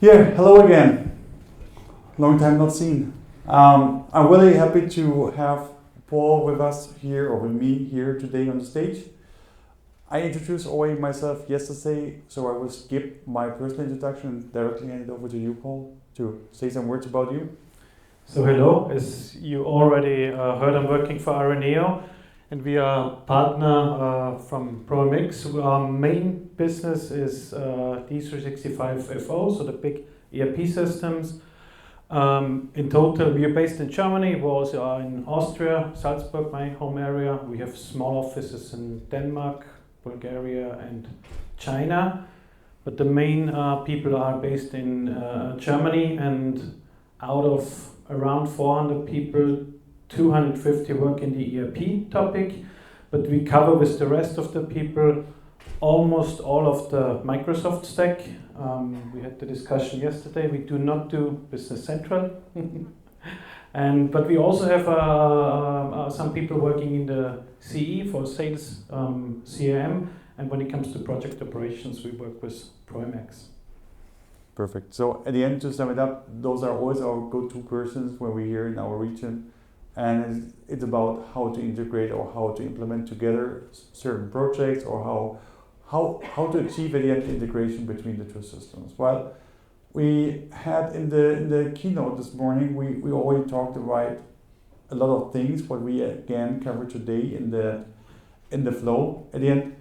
Yeah, hello again. Long time not seen. I'm really happy to have Paul with us here, or with me here today on the stage. I introduced already myself yesterday, so I will skip my personal introduction and directly hand it over to you, Paul, to say some words about you. So hello, as you already heard, I'm working for Arineo, and we are partner from proMX. Our main business is D365 FO, so the big ERP systems. In total, we are based in Germany, we also are in Austria, Salzburg, my home area. We have small offices in Denmark, Bulgaria and China, but the main people are based in Germany, and out of around 400 people, 250 work in the ERP topic, but we cover with the rest of the people almost all of the Microsoft stack. We had the discussion yesterday, we do not do Business Central. But we also have some people working in the CE for sales, CRM, and when it comes to project operations, we work with proMX. Perfect. So at the end, to sum it up, those are always our go-to persons when we're here in our region, and it's about how to integrate or how to implement together certain projects, or how to achieve at the end integration between the two systems. Well, we had in the keynote this morning, we already talked about a lot of things, what we again cover today in the flow. At the end,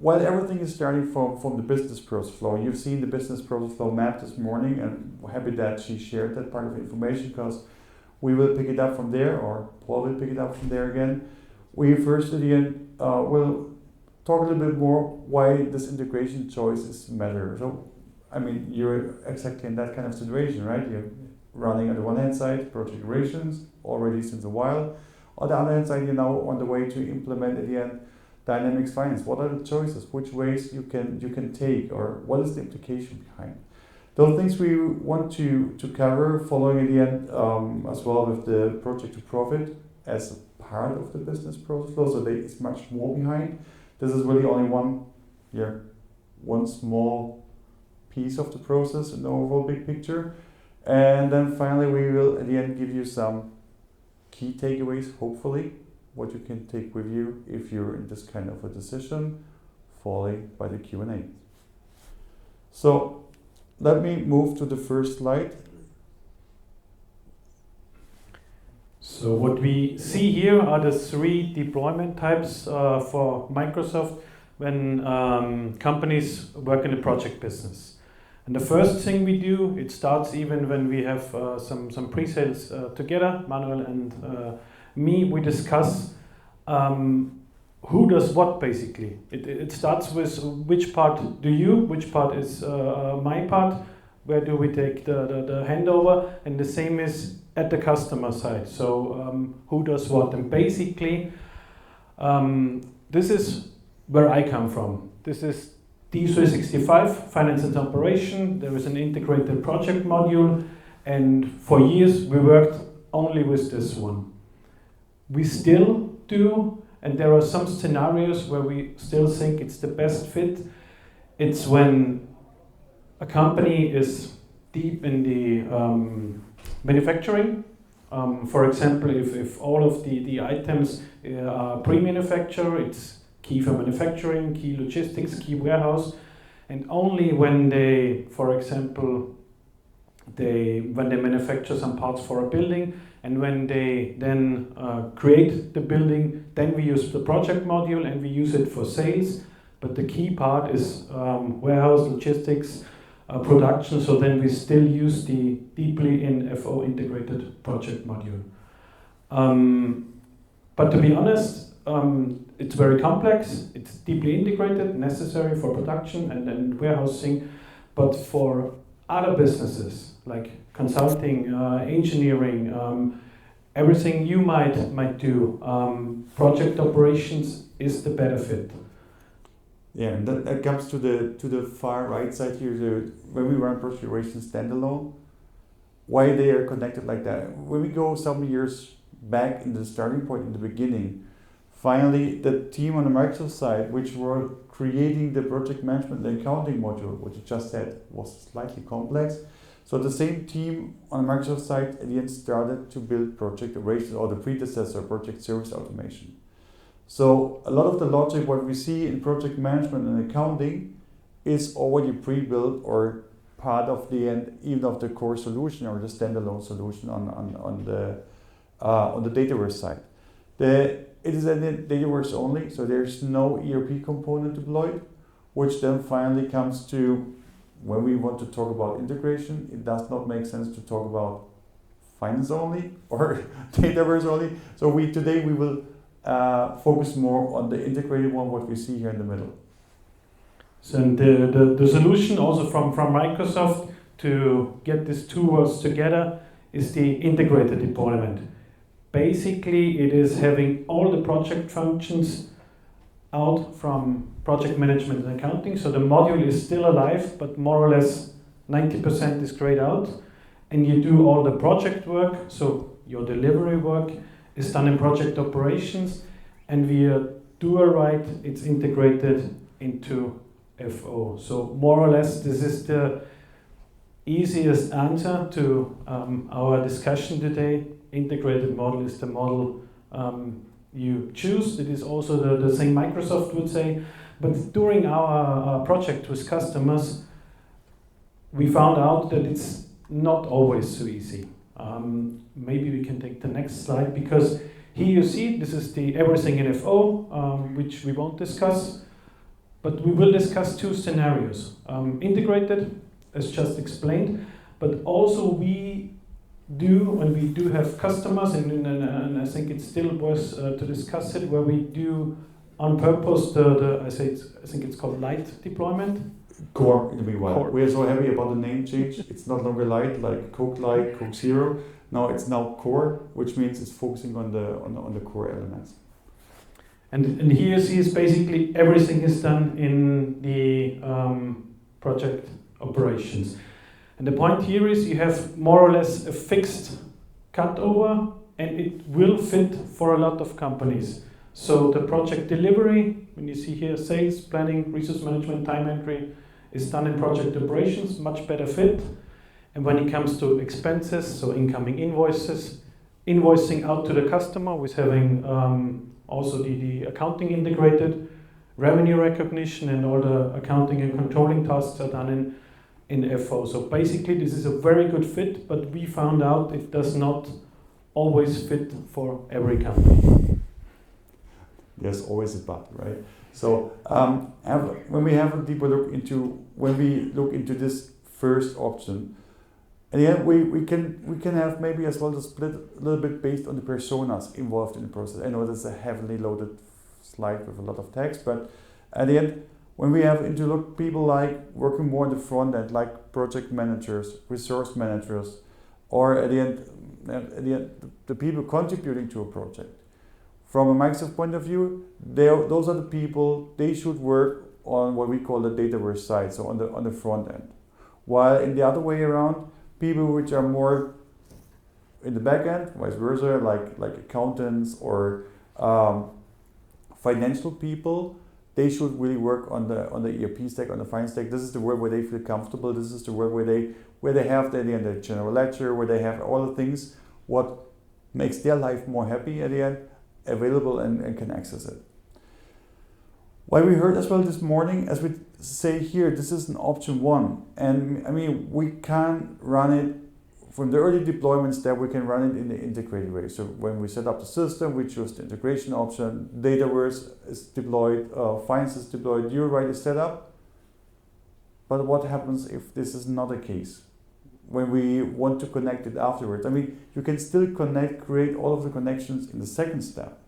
while everything is starting from the business process flow, you've seen the business process flow map this morning, and we're happy that she shared that part of information, because we will pick it up from there, or Paul will pick it up from there again. We first at the end will talk a little bit more why this integration choices matter. So, I mean, you're exactly in that kind of situation, right? You're running on the one hand side project operations already since a while. On the other hand side, you're now on the way to implement at the end Dynamics Finance. What are the choices? Which ways you can take, or what is the implication behind? Those things we want to cover following at the end, as well with the project to profit as a part of the business process flow. So there is much more behind. This is really only one small piece of the process in the overall big picture. And then finally, we will at the end give you some key takeaways, hopefully, what you can take with you if you're in this kind of a decision, followed by the Q&A. So let me move to the first slide. So what we see here are the three deployment types for Microsoft when companies work in the project business. And the first thing we do, it starts even when we have some pre-sales together, Manuel and me, we discuss who does what basically. It starts with which part do you, which part is my part, where do we take the handover, and the same is at the customer side. So who does what, and basically this is where I come from. This is D365, Finance and Operation. There is an integrated project module, and for years we worked only with this one. We still do, and there are some scenarios where we still think it's the best fit. It's when a company is deep in the manufacturing. For example, if all of the items are pre-manufactured, it's key for manufacturing, key logistics, key warehouse, and only when they, for example, when they manufacture some parts for a building, and when they then create the building, then we use the project module and we use it for sales. But the key part is warehouse, logistics, production, so then we still use the deeply in FO integrated project module. But to be honest, it's very complex, it's deeply integrated, necessary for production and then warehousing, but for other businesses like consulting, engineering, everything you might do, project operations is the better fit. Yeah, and that comes to the far right side here. When we run project operations standalone, why they are connected like that. When we go some years back in the starting point in the beginning, Finally, the team on the Microsoft side, which were creating the project management and accounting module, which you just said was slightly complex. So the same team on the Microsoft side at the end started to build project operations or the predecessor project service automation. So a lot of the logic what we see in project management and accounting is already pre-built or part of the end, even of the core solution or the standalone solution on the Dataverse side. It is a Dataverse only, so there's no ERP component deployed, which then finally comes to when we want to talk about integration. It does not make sense to talk about finance only or Dataverse only. So today we will focus more on the integrated one, what we see here in the middle. So the solution also from Microsoft to get these two worlds together is the integrated deployment. Basically, it is having all the project functions out from project management and accounting. So the module is still alive, but more or less 90% is grayed out. And you do all the project work, so your delivery work is done in project operations. And via do-a-right, it's integrated into FO. So more or less, this is the easiest answer to our discussion today. Integrated model is the model you choose. It is also the same Microsoft would say. But during our project with customers, we found out that it's not always so easy. Maybe we can take the next slide, because here you see this is the everything in FO, which we won't discuss. But we will discuss two scenarios. Integrated, as just explained, but also we do have customers, and I think it's still worth to discuss it, where we do on purpose I think it's called light deployment. Core, in the meanwhile. Core. We are so happy about the name change. It's not longer light, like Coke Light, Coke Zero. No, it's now core, which means it's focusing on the core elements. And here you see is basically everything is done in the project operations. And the point here is you have more or less a fixed cutover, and it will fit for a lot of companies. So the project delivery, when you see here sales, planning, resource management, time entry, is done in project operations, much better fit. And when it comes to expenses, so incoming invoices, invoicing out to the customer with having also the accounting integrated, revenue recognition, and all the accounting and controlling tasks are done in FO. So basically this is a very good fit, but we found out it does not always fit for every company. There's always a but, right? So when we have a deeper look into this first option, and yeah, we can have maybe as well the split a little bit based on the personas involved in the process. I know that's a heavily loaded slide with a lot of text, but at the end, when we have into look people like working more on the front end, like project managers, resource managers, or at the end the people contributing to a project. From a Microsoft point of view, those are the people, they should work on what we call the Dataverse side, so on the front end. While in the other way around, people which are more in the back end, vice versa, like accountants or financial people, they should really work on the ERP stack, on the finance stack. This is the world where they feel comfortable. This is the world where they have the general ledger, where they have all the things what makes their life more happy at the end, available and can access it. What we heard as well this morning, as we say here, this is an option one. And I mean, we can run it from the early deployments that we can run it in the integrated way. So when we set up the system, we choose the integration option, Dataverse is deployed, finance is deployed, do-a-right is set up. But what happens if this is not the case? When we want to connect it afterwards. I mean, you can still create all of the connections in the second step.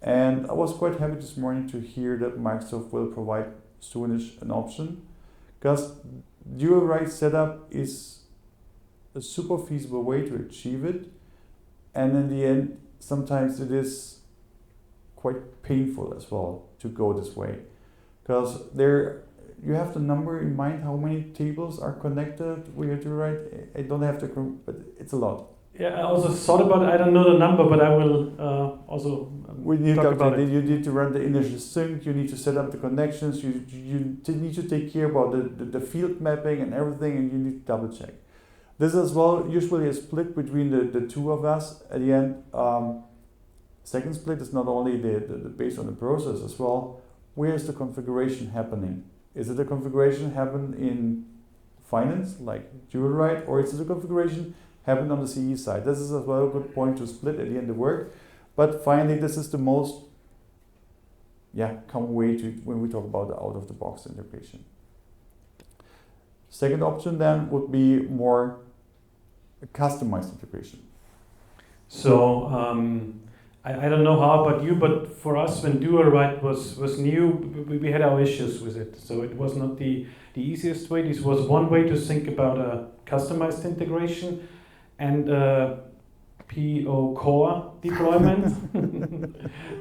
And I was quite happy this morning to hear that Microsoft will provide soonish an option, because do-a-right setup is a super feasible way to achieve it. And in the end, sometimes it is quite painful as well to go this way, because you have the number in mind how many tables are connected with your do-a-right. I don't have to, but it's a lot. Yeah, I also thought about it. I don't know the number, but I will also We need talk about it. You need to run the initial sync, you need to set up the connections, you need to take care about the field mapping and everything, and you need to double check. This as well usually a split between the two of us at the end. Second split is not only the based on the process as well. Where is the configuration happening? Is it a configuration happen in finance, like dual right, or is it a configuration happen on the CE side? This is as well a good point to split at the end of work. But finally, this is the most common way to when we talk about the out-of-the-box integration. Second option then would be more a customized integration. So I don't know how about you, but for us, when dual write was new, we had our issues with it. So it was not the easiest way. This was one way to think about a customized integration and PO core deployment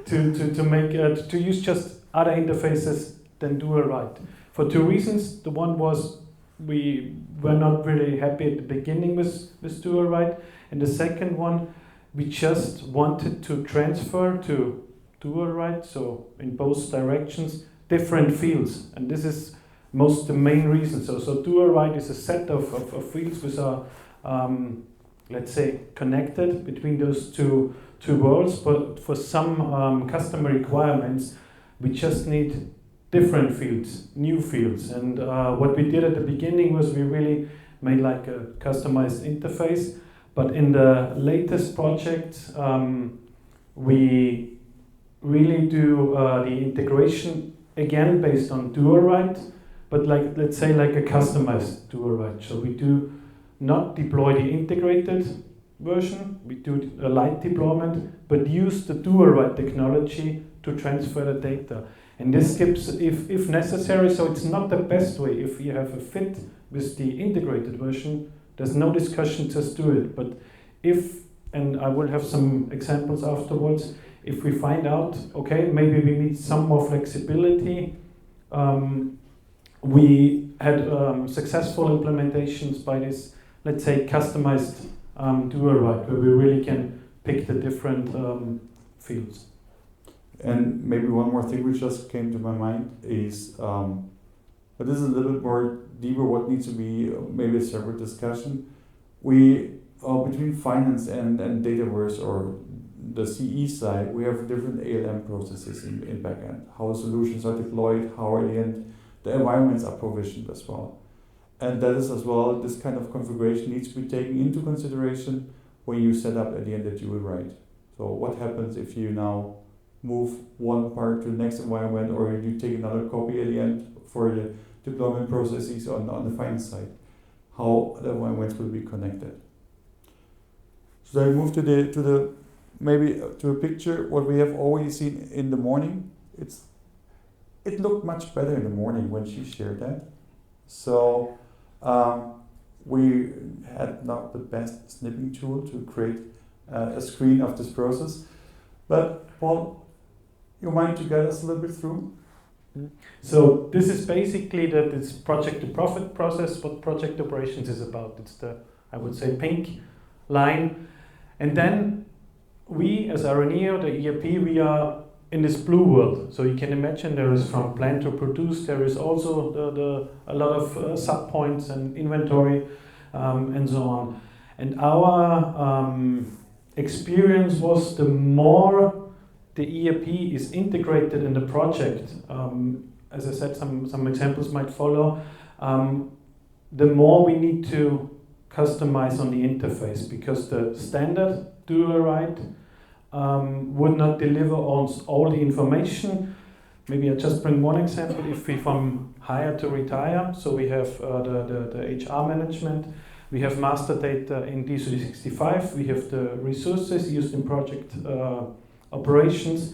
to make to use just other interfaces than dual write. For two reasons. The one was we were not really happy at the beginning with dual write, and the second one, we just wanted to transfer to dual write, so in both directions, different fields, and this is the main reason. So dual write is a set of fields which are let's say connected between those two worlds, but for some customer requirements, we just need different fields, new fields. And what we did at the beginning was we really made like a customized interface. But in the latest project, we really do the integration again based on dual write, but like let's say like a customized dual write. So we do not deploy the integrated version, we do a light deployment, but use the dual write technology to transfer the data. And this skips if necessary, so it's not the best way. If you have a fit with the integrated version, there's no discussion, just do it. But if, and I will have some examples afterwards, if we find out, okay, maybe we need some more flexibility, we had successful implementations by this, let's say, customized dual write, where we really can pick the different fields. And maybe one more thing which just came to my mind is, but this is a little bit more deeper, what needs to be maybe a separate discussion. We, between finance and Dataverse or the CE side, we have different ALM processes in backend, how solutions are deployed, how at the end the environments are provisioned as well. And that is as well, this kind of configuration needs to be taken into consideration when you set up at the end the dual write. So what happens if you now move one part to the next environment, or you take another copy at the end for the deployment processes on the finance side? How the environments will be connected. So I move to the maybe to a picture what we have always seen in the morning. It looked much better in the morning when she shared that. So we had not the best snipping tool to create a screen of this process. But Paul, you mind to guide us a little bit through? So this is basically this project to profit process, what project operations is about. It's the, I would say, pink line. And then we, as Arineo, the ERP, we are in this blue world. So you can imagine there is from plan to produce, there is also a lot of sub points and inventory and so on. And our experience was the more the ERP is integrated in the project, as I said, some examples might follow, the more we need to customize on the interface, because the standard dual write would not deliver on all the information. Maybe I just bring one example. If we from hire to retire, so we have the HR management, we have master data in D365, we have the resources used in project operations,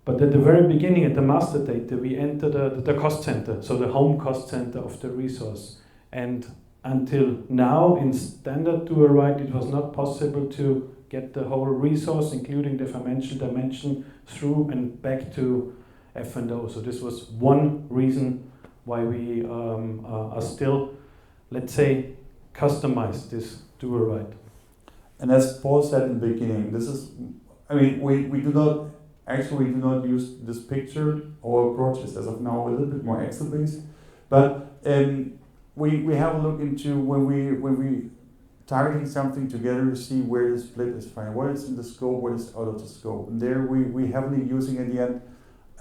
but at the very beginning, at the master data, we enter the cost center, so the home cost center of the resource. And until now, in standard dual write, it was not possible to get the whole resource, including the financial dimension, through and back to F&O. So this was one reason why we are still, let's say, customized this dual write. And as Paul said in the beginning, this is, I mean, we do not use this picture. Our approach is as of now a little bit more Excel based, but we have a look into when we targeting something together to see where the split is fine, what is in the scope, what is out of the scope. And there we heavily using at the end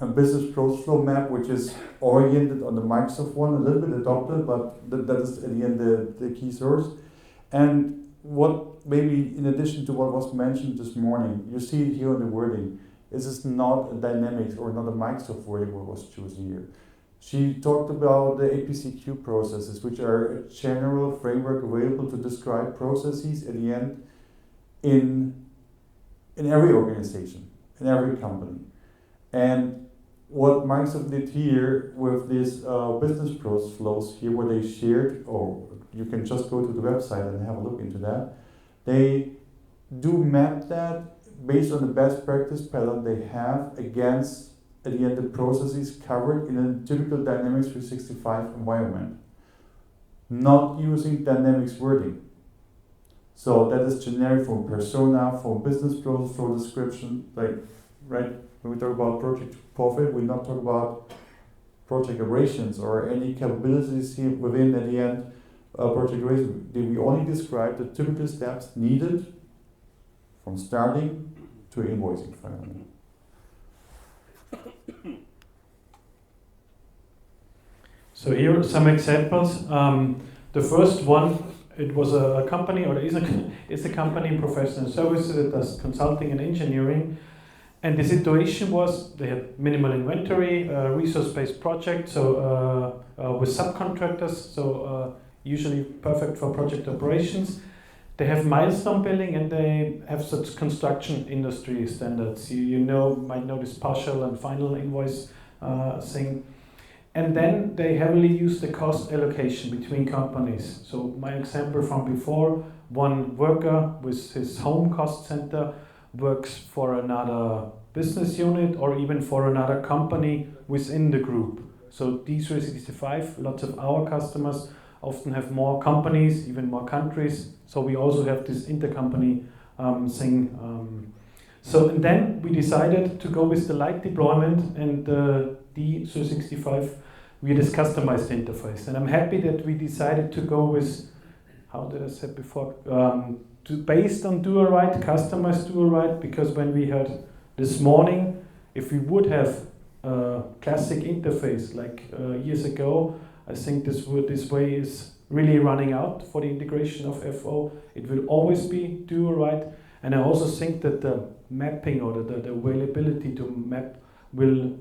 a business process flow map, which is oriented on the Microsoft one, a little bit adopted, but that is at the end the key source. And what maybe in addition to what was mentioned this morning, you see it here in the wording, this is not a Dynamics or not a Microsoft wording what was chosen here. She talked about the APCQ processes, which are a general framework available to describe processes at the end in every organization, in every company. And what Microsoft did here with this business process flows here, where they shared, or you can just go to the website and have a look into that. They do map that based on the best practice pattern they have against, at the end, the processes covered in a typical Dynamics 365 environment, not using Dynamics wording. So that is generic for persona, for business process, for description, like, right? When we talk about project profit, we not talk about project operations or any capabilities here within, at the end, project operations. We only describe the typical steps needed from starting to invoicing finally. So here are some examples. The first one, it was a company, or is a company in professional services that does consulting and engineering. And the situation was they had minimal inventory, resource-based project, so with subcontractors, so usually perfect for project operations. They have milestone billing and they have such construction industry standards. You might know this partial and final invoice thing. And then they heavily use the cost allocation between companies. So my example from before, one worker with his home cost center works for another business unit or even for another company within the group. So D365, lots of our customers often have more companies, even more countries. So we also have this intercompany thing. And then we decided to go with the light deployment and the D365 with this customized interface. And I'm happy that we decided to go with, how did I say before, based on do-a-right, customized do-a-right, because when we had this morning, if we would have a classic interface like years ago, I think this way is really running out for the integration of FO. It will always be do-a-right, and I also think that the mapping or the availability to map will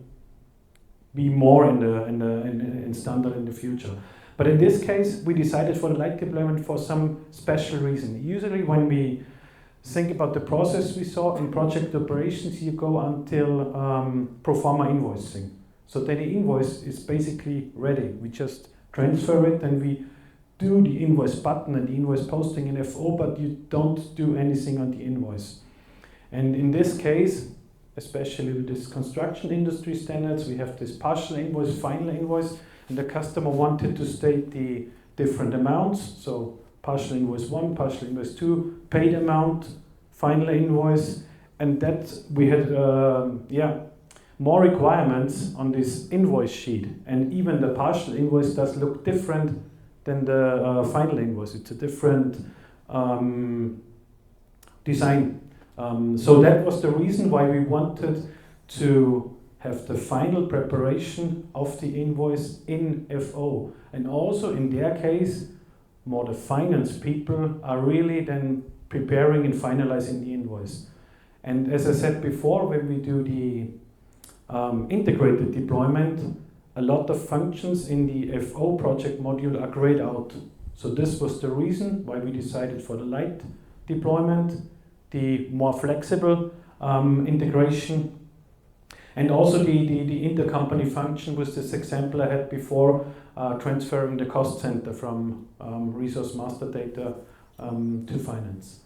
be more in standard in the future. But in this case, we decided for the light deployment for some special reason. Usually when we think about the process we saw in project operations, you go until pro forma invoicing. So then the invoice is basically ready. We just transfer it and we do the invoice button and the invoice posting in FO, but you don't do anything on the invoice. And in this case, especially with this construction industry standards, we have this partial invoice, final invoice, and the customer wanted to state the different amounts. So partial invoice 1, partial invoice 2, paid amount, final invoice, and that we had more requirements on this invoice sheet. And even the partial invoice does look different than the final invoice. It's a different design. So that was the reason why we wanted to have the final preparation of the invoice in FO. And also in their case, more the finance people are really then preparing and finalizing the invoice. And as I said before, when we do the integrated deployment, a lot of functions in the FO project module are grayed out. So this was the reason why we decided for the light deployment, the more flexible integration, and also the intercompany function with this example I had before, transferring the cost center from resource master data to finance.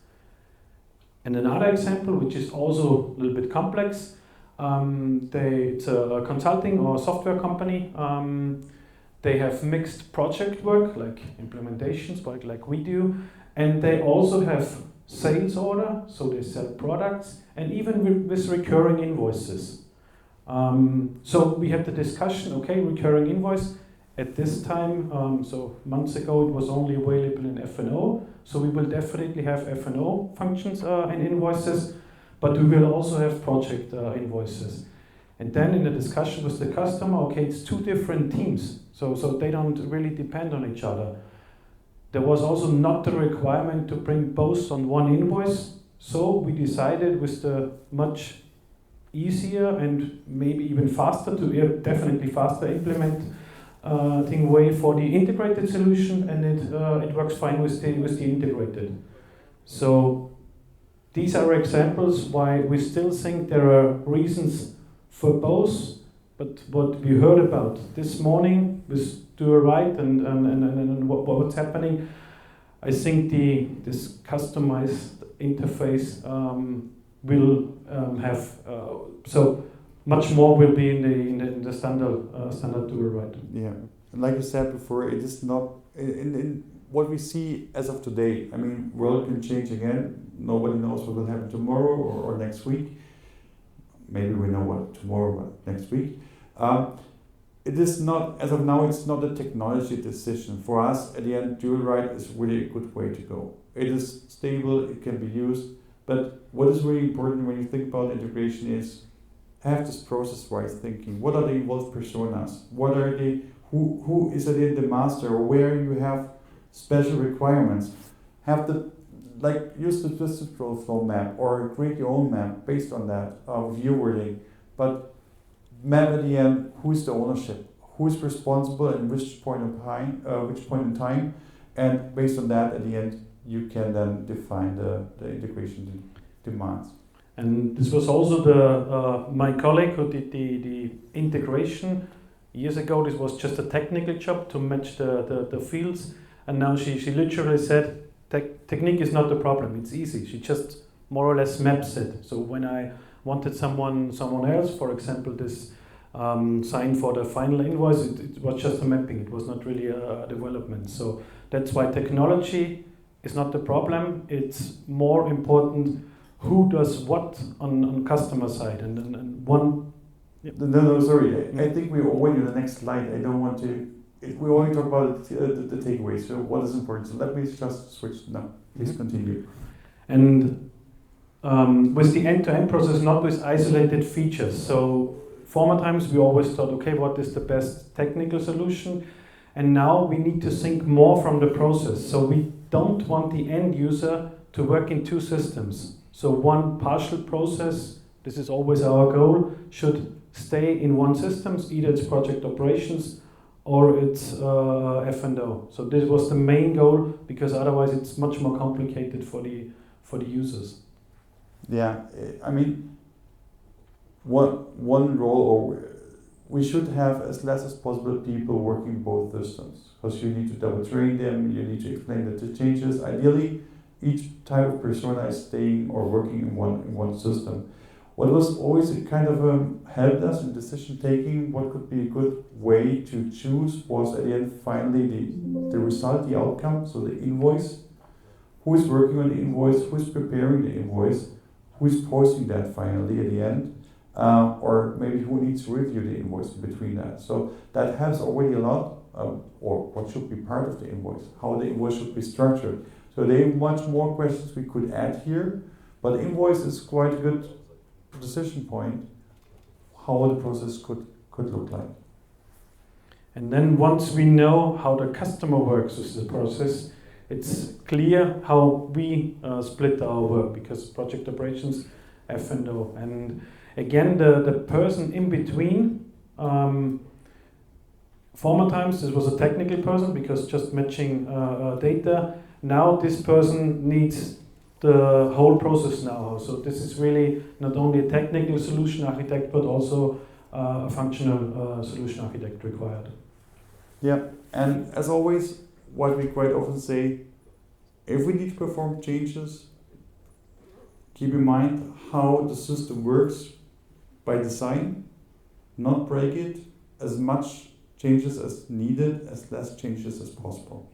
And another example, which is also a little bit complex, it's a consulting or software company. They have mixed project work, like implementations, like we do, and they also have sales order, so they sell products, and even with recurring invoices. So we had the discussion, okay, recurring invoice. At this time, so months ago, it was only available in F&O, so we will definitely have F&O functions in invoices, but we will also have project invoices. And then in the discussion with the customer, okay, it's two different teams, so they don't really depend on each other. There was also not the requirement to bring both on one invoice, so we decided with the much easier and maybe even faster definitely faster implement way for the integrated solution, and it works fine with the integrated. So these are examples why we still think there are reasons for both, but what we heard about this morning with Do It Right and what's happening, I think this customized interface will have so much more will be in the standard Do It Right. Yeah, and like you said before, it is not in what we see as of today. I mean, world can change again. Nobody knows what will happen tomorrow or next week. Maybe we know what tomorrow, but next week. It is not, as of now, it's not a technology decision. For us, at the end, Do It Right is really a good way to go. It is stable, it can be used, but what is really important when you think about integration is have this process-wise thinking. What are the involved personas? What are who is it in the master, or where you have special requirements? Have use the business flow map or create your own map based on that view wording. But map at the end, who is the ownership? Who is responsible at which point in time? And based on that, at the end, you can then define the integration demands. And this was also my colleague who did the integration. Years ago, this was just a technical job to match the fields. And now she literally said, technique is not the problem, it's easy. She just more or less maps it. So when I wanted someone else, for example, this sign for the final invoice, it was just a mapping. It was not really a development. So that's why technology is not the problem. It's more important who does what on customer side, and one. Yep. No, sorry. I think we're already on the next slide. I don't want to. We only talk about the takeaways. So what is important? So let me just switch now. Please continue. And with the end-to-end process, not with isolated features. So former times we always thought, okay, what is the best technical solution? And now we need to think more from the process. So we don't want the end user to work in two systems. So one partial process, this is always our goal, should stay in one system, either it's project operations or it's F&O. So this was the main goal, because otherwise it's much more complicated for the users. Yeah, I mean, one role, or we should have as less as possible people working both systems, because you need to double train them, you need to explain the changes. Ideally, each type of persona is staying or working in one system. What was always a kind of helped us in decision taking, what could be a good way to choose, was at the end finally the result, the outcome, so the invoice. Who is working on the invoice, who is preparing the invoice, who is posting that finally at the end, or maybe who needs to review the invoice in between that. So that helps already a lot, or what should be part of the invoice, how the invoice should be structured. So there are much more questions we could add here, but the invoice is quite a good decision point how the process could look like. And then once we know how the customer works with the process, it's clear how we split our work, because project operations, F&O. And again, the person in between, former times this was a technical person, because just matching data. Now this person needs the whole process know-how. So this is really not only a technical solution architect, but also a functional solution architect required. Yeah, and as always, what we quite often say, if we need to perform changes, keep in mind how the system works by design, not break it, as much changes as needed, as less changes as possible.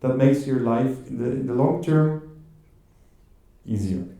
That makes your life in the long term easier.